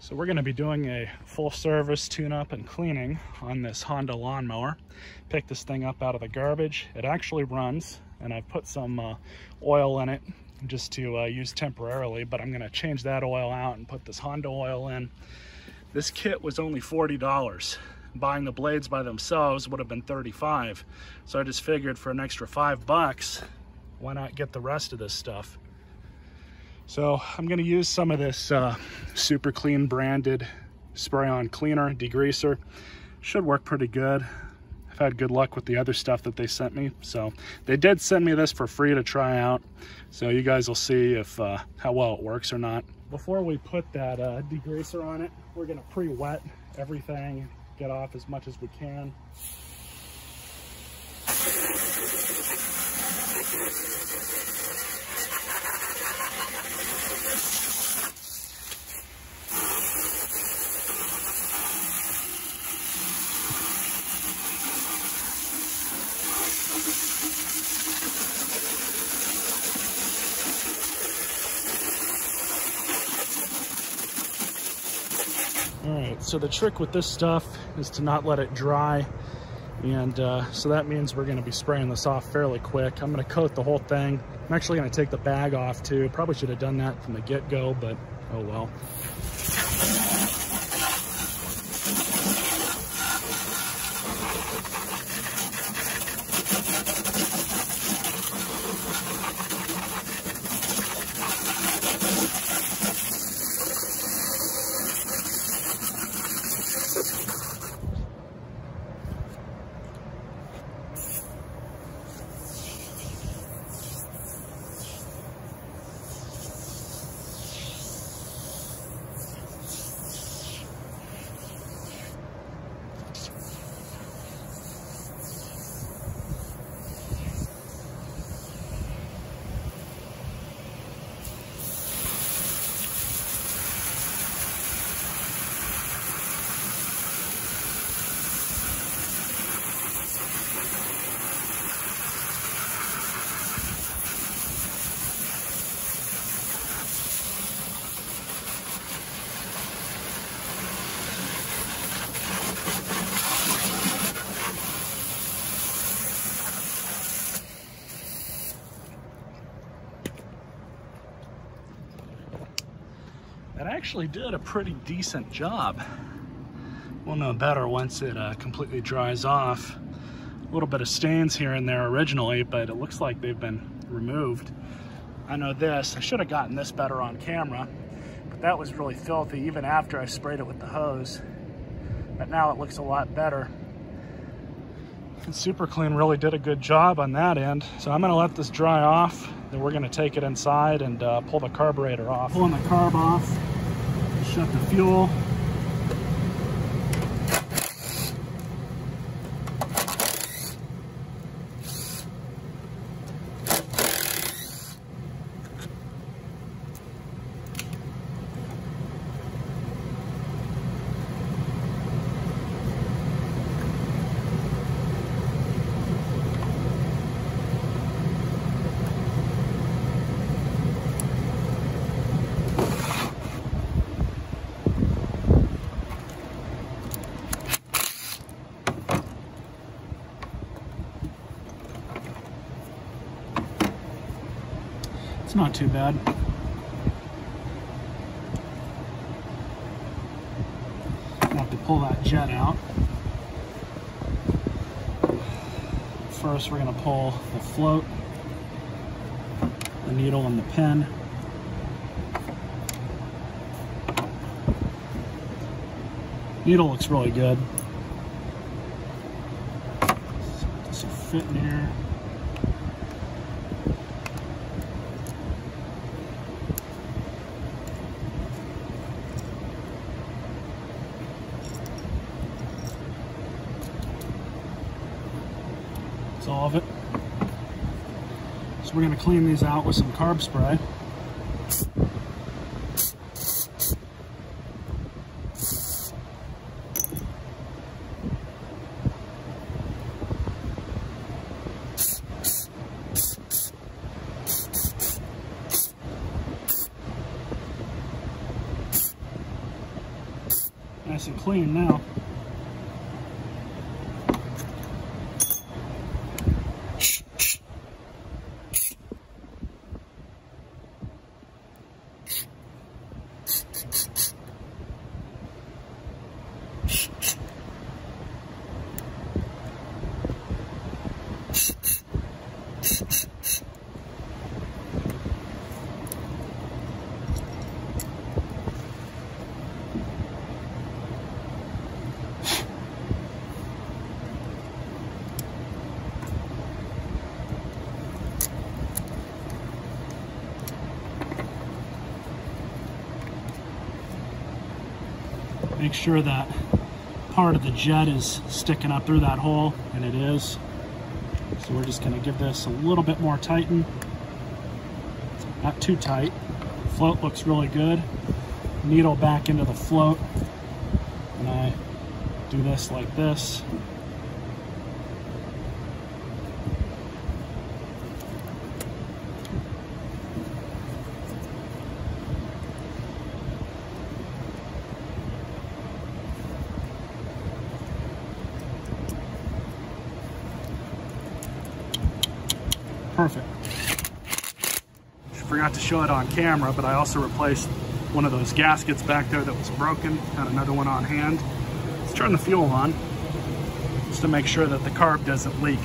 So we're going to be doing a full service tune-up and cleaning on this Honda lawnmower. Picked this thing up out of the garbage. It actually runs, and I've put some oil in it just to use temporarily, but I'm going to change that oil out and put this Honda oil in. This kit was only $40. Buying the blades by themselves would have been $35. So I just figured for an extra $5, why not get the rest of this stuff? So I'm going to use some of this Super Clean branded spray-on cleaner, degreaser. Should work pretty good. I've had good luck with the other stuff that they sent me. So they did send me this for free to try out. So you guys will see if how well it works or not. Before we put that degreaser on it, we're going to pre-wet everything, get off as much as we can. Alright, so the trick with this stuff is to not let it dry, and so that means we're going to be spraying this off fairly quick. I'm going to coat the whole thing. I'm actually going to take the bag off too. Probably should have done that from the get-go, but oh well. It actually did a pretty decent job. We'll know better once it completely dries off. A little bit of stains here and there originally, but it looks like they've been removed. I know this, I should have gotten this better on camera, but that was really filthy even after I sprayed it with the hose. But now it looks a lot better. And Super Clean really did a good job on that end. So I'm gonna let this dry off, then we're gonna take it inside and pull the carburetor off. Pulling the carb off, shut the fuel. It's not too bad. I have to pull that jet out. First, we're going to pull the float, the needle, and the pin. Needle looks really good. So this will fit in here. All of it. So we're going to clean these out with some carb spray. Nice and clean now. Make sure that part of the jet is sticking up through that hole, and it is. So we're just going to give this a little bit more tighten. Not too tight. Float looks really good. Needle back into the float. And I do this like this. Perfect. Forgot to show it on camera, but I also replaced one of those gaskets back there that was broken. Got another one on hand. Let's turn the fuel on just to make sure that the carb doesn't leak.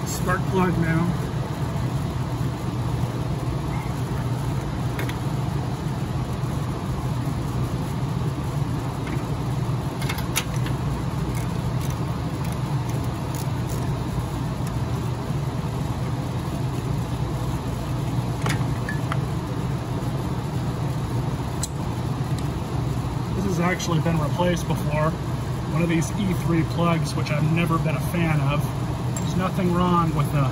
Spark plug now. Actually been replaced before. One of these E3 plugs, which I've never been a fan of. There's nothing wrong with a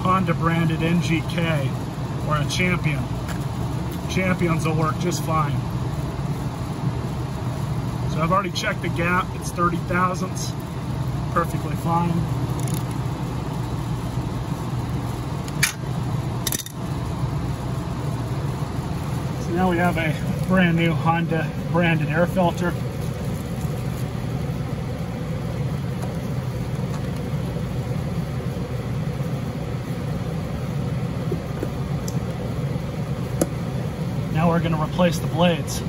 Honda branded NGK or a Champion. Champions will work just fine. So I've already checked the gap. It's 30 thousandths. Perfectly fine. So now we have a brand new Honda branded air filter. Now we're going to replace the blades.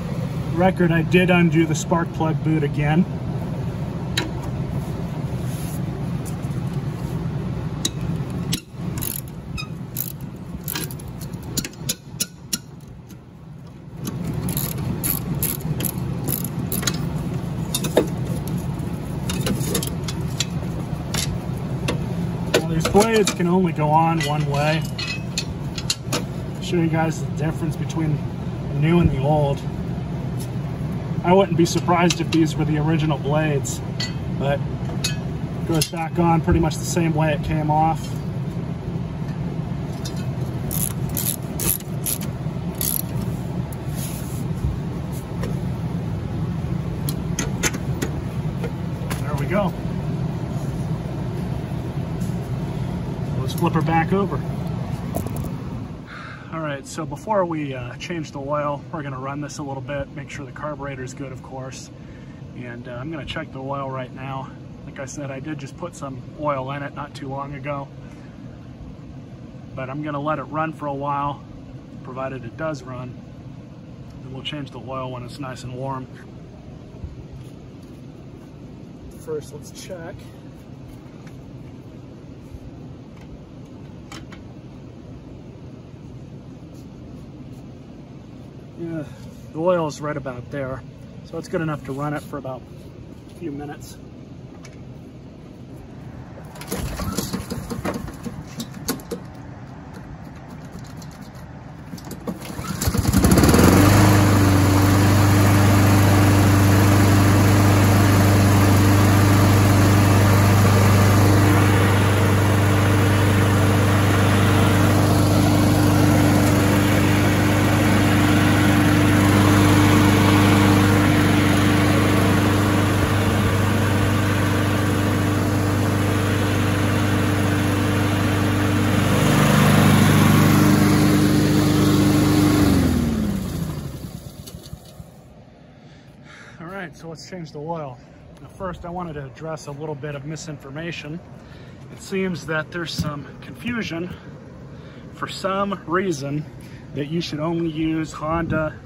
Record, I did undo the spark plug boot again. These blades can only go on one way. I'll show you guys the difference between the new and the old. I wouldn't be surprised if these were the original blades, but it goes back on pretty much the same way it came off. There we go. Flip her back over. All right, so before we change the oil, we're going to run this a little bit, make sure the carburetor is good, of course. And I'm going to check the oil right now. Like I said, I did just put some oil in it not too long ago, but I'm going to let it run for a while, provided it does run. And we'll change the oil when it's nice and warm. First, let's check. Yeah, the oil is right about there, so it's good enough to run it for about a few minutes. All right, so let's change the oil. Now first, I wanted to address a little bit of misinformation. It seems that there's some confusion for some reason that you should only use Honda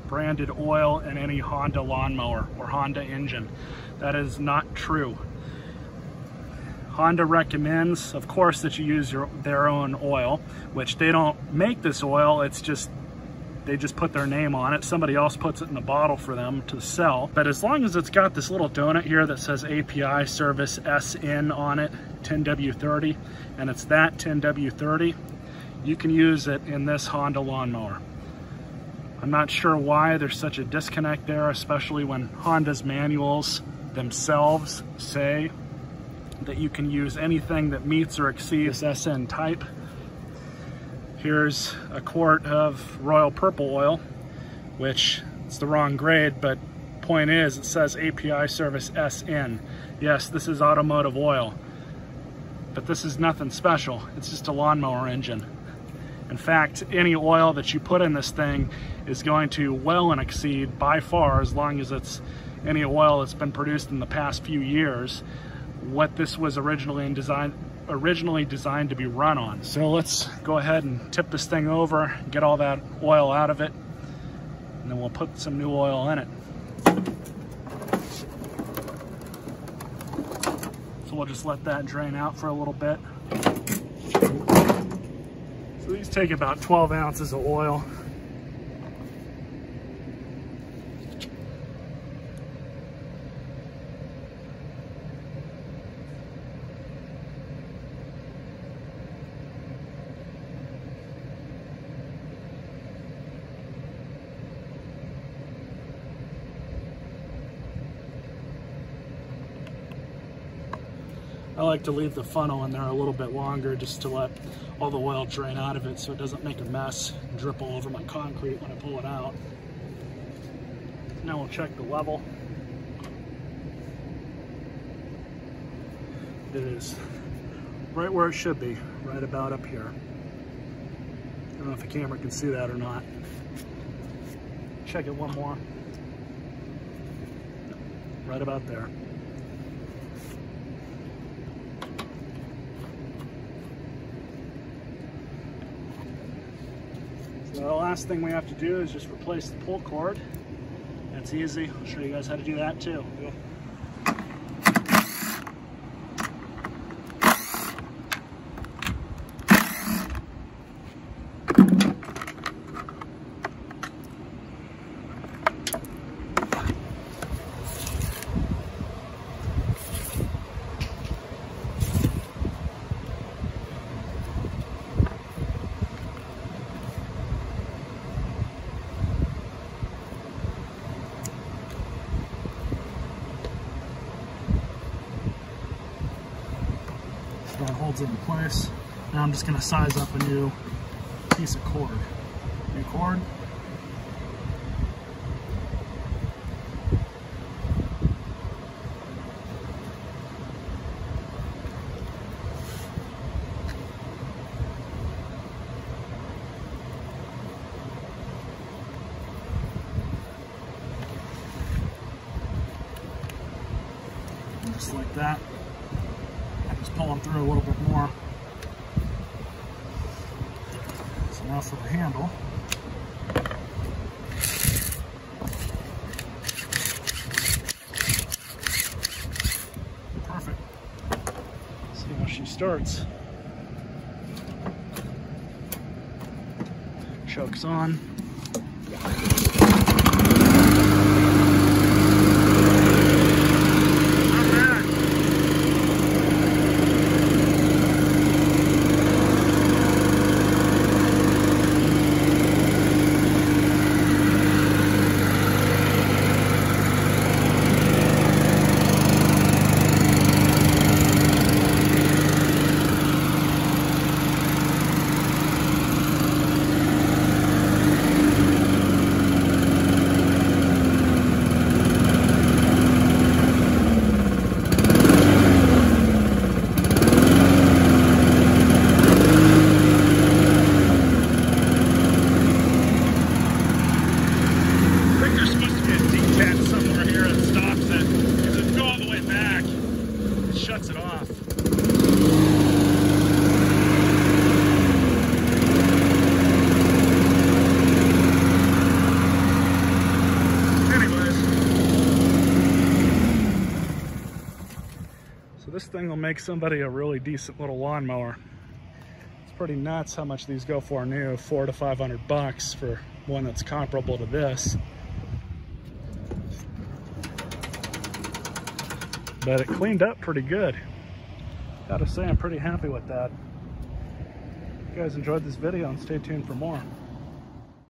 branded oil in any Honda lawnmower or Honda engine. That is not true. Honda recommends, of course, that you use their own oil, which they don't make this oil. It's just, they just put their name on it. Somebody else puts it in the bottle for them to sell. But as long as it's got this little donut here that says API Service SN on it, 10W30, and it's that 10W30, you can use it in this Honda lawnmower. I'm not sure why there's such a disconnect there, especially when Honda's manuals themselves say that you can use anything that meets or exceeds this SN type. Here's a quart of Royal Purple oil, which it's the wrong grade, but point is it says API Service SN. Yes, this is automotive oil, but this is nothing special. It's just a lawnmower engine. In fact, any oil that you put in this thing is going to well and exceed by far, as long as it's any oil that's been produced in the past few years, what this was originally designed to be run on. So let's go ahead and tip this thing over, get all that oil out of it, and then we'll put some new oil in it. So we'll just let that drain out for a little bit. So these take about 12 ounces of oil. I like to leave the funnel in there a little bit longer just to let all the oil drain out of it so it doesn't make a mess and drip all over my concrete when I pull it out. Now we'll check the level. It is right where it should be, right about up here. I don't know if the camera can see that or not. Check it one more. Right about there. So the last thing we have to do is just replace the pull cord. That's easy. I'll show you guys how to do that too. That holds it in place. Now I'm just going to size up a new piece of cord. New cord. And just like that. Pull them through a little bit more. So now for the handle. Perfect. See how she starts. Chokes on. thing will make somebody a really decent little lawnmower. It's pretty nuts how much these go for new, $400 to $500 for one that's comparable to this. But it cleaned up pretty good. Gotta say, I'm pretty happy with that. If you guys enjoyed this video, and stay tuned for more.